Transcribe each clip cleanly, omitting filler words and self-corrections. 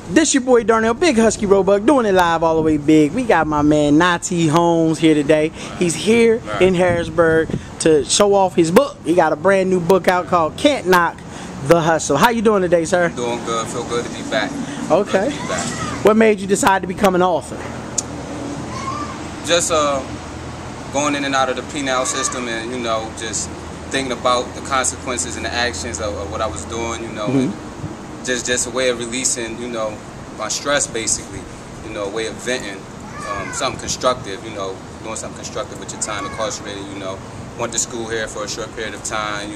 This your boy Darnell, Big Husky Roebuck, doing it live all the way big. We got my man Nati Holmes here today. He's here in Harrisburg to show off his book. He got a brand new book out called Can't Knock the Hustle. How you doing today, sir? Doing good. Feel good to be back. Okay. Be back. What made you decide to become an author? Just going in and out of the penal system, and just thinking about the consequences and the actions of what I was doing, and just a way of releasing, my stress, basically, a way of venting, something constructive, doing something constructive with your time incarcerated, went to school here for a short period of time,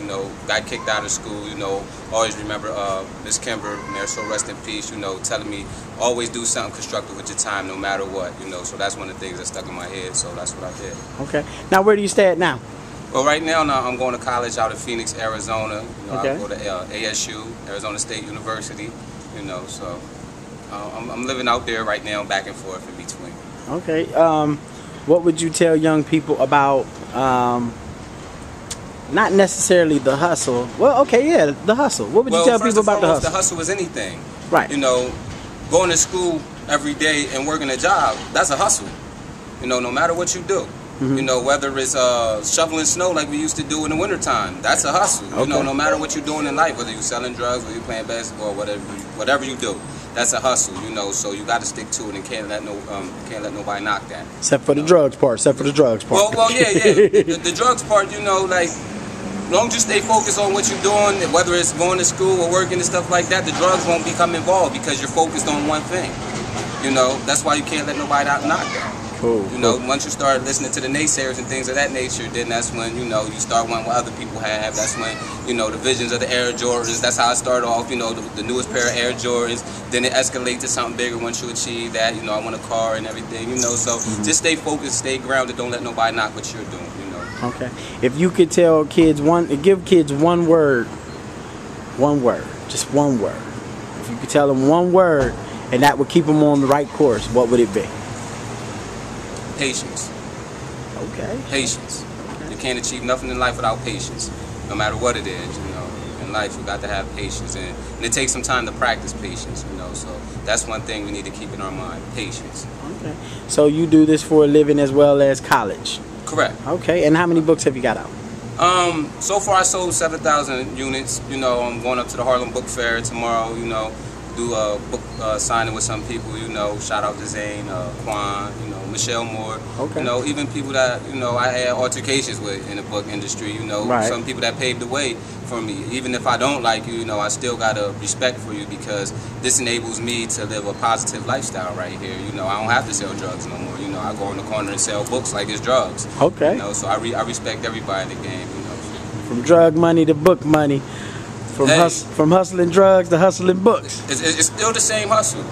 got kicked out of school, always remember Miss Kimber, may her soul rest in peace, telling me always do something constructive with your time no matter what, so that's one of the things that stuck in my head, so that's what I did. Okay. Now where do you stay at now? Well, right now I'm going to college out of Phoenix, Arizona. Okay. I go to ASU, Arizona State University, so I'm living out there right now, back and forth in between. Okay. What would you tell young people about, not necessarily the hustle? Well, okay, yeah, the hustle. What would you tell people about the hustle? The hustle is anything. Right. Going to school every day and working a job, that's a hustle. No matter what you do. Whether it's shoveling snow like we used to do in the wintertime, that's a hustle. Okay. No matter what you're doing in life, whether you're selling drugs, whether you're playing basketball, whatever you do, that's a hustle. So you got to stick to it and can't let nobody knock that. Except for the drugs part. Except for the drugs part. Well, yeah. The drugs part, like, as long as you stay focused on what you're doing, whether it's going to school or working and stuff like that, the drugs won't become involved because you're focused on one thing. That's why you can't let nobody knock that. Cool. Once you start listening to the naysayers and things of that nature, then that's when, you start wanting what other people have. That's when, the visions of the Air Jordans, that's how it started off, the newest pair of Air Jordans. Then it escalates to something bigger once you achieve that. I want a car and everything, so just stay focused, stay grounded, don't let nobody knock what you're doing, Okay. If you could tell kids give kids one word, just one word. If you could tell them one word and that would keep them on the right course, what would it be? Patience. Okay. Patience. You can't achieve nothing in life without patience, no matter what it is. In life, you got to have patience, and it takes some time to practice patience. So that's one thing we need to keep in our mind: patience. Okay. So you do this for a living as well as college? Correct. Okay. And how many books have you got out? So far I sold 7,000 units. I'm going up to the Harlem Book Fair tomorrow. Do a book signing with some people. Shout out to Zane, Quan, Michelle Moore. Okay. Even people that I had altercations with in the book industry. Right. Some people that paved the way for me. Even if I don't like you, I still got a respect for you because this enables me to live a positive lifestyle right here. I don't have to sell drugs no more. I go in the corner and sell books like it's drugs. Okay. So I respect everybody in the game. From drug money to book money. From hustling drugs to hustling books. It's still the same hustle.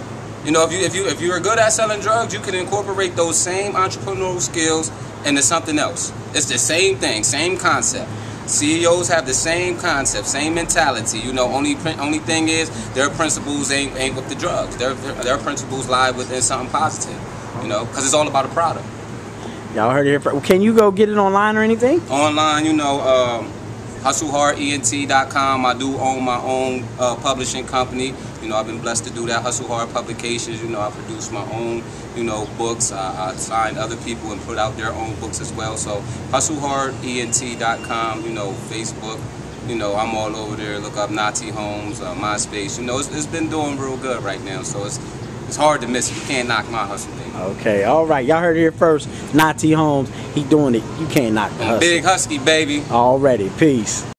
If you're good at selling drugs, you can incorporate those same entrepreneurial skills into something else. It's the same thing, same concept. CEOs have the same concept, same mentality. Only thing is their principles ain't with the drugs. Their principles lie within something positive. Because it's all about a product. Y'all heard it here. Can you go get it online or anything? Online, HustleHardENT.com. I do own my own publishing company. I've been blessed to do that. Hustle Hard Publications. I produce my own, books. I sign other people and put out their own books as well. So HustleHardENT.com. Facebook. I'm all over there. Look up Nati Holmes, MySpace. It's been doing real good right now. So it's hard to miss it. You can't knock my hustle, baby. Okay, all right. Y'all heard it here first. Nati Holmes, he doing it. You can't knock the hustle. Big Husky, baby. Already. Peace.